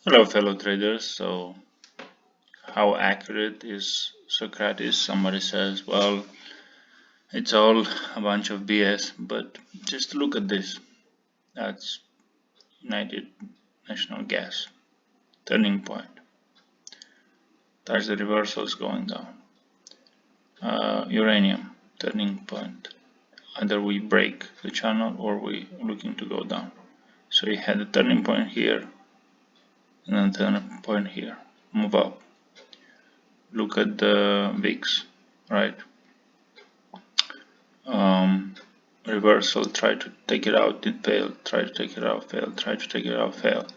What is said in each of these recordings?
Hello, fellow traders. So, how accurate is Socrates? Somebody says, well, it's all a bunch of BS, but just look at this. That's United National Gas, turning point. That's the reversals going down. Uranium, turning point. Either we break the channel or we looking to go down. So we had a turning point here, and then turning point here. Move up. Look at the VIX, right? Reversal, try to take it out, it failed, try to take it out, failed, try to take it out, failed.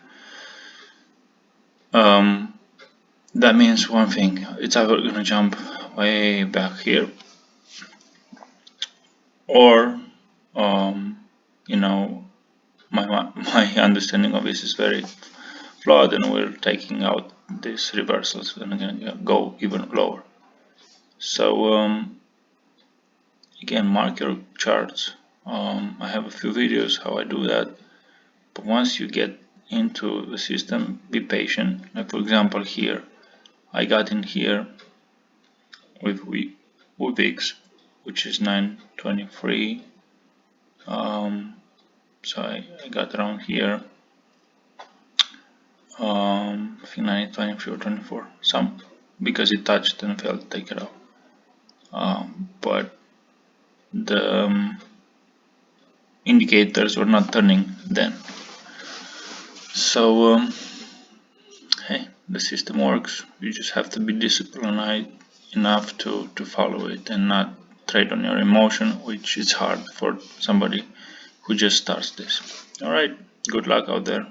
That means one thing, it's either gonna jump way back here, or you know, my understanding of this is very flawed, and we're taking out these reversals and gonna go even lower. So again, mark your charts. I have a few videos how I do that, but once you get into the system, be patient. Like for example here, I got in here with UVIX, which is 923. So I got around here, I think 923 or 24, some, because it touched and failed to take it out. But the indicators were not turning then. So hey, the system works. You just have to be disciplined enough to follow it and not trade on your emotion, which is hard for somebody who just starts this. Alright, good luck out there.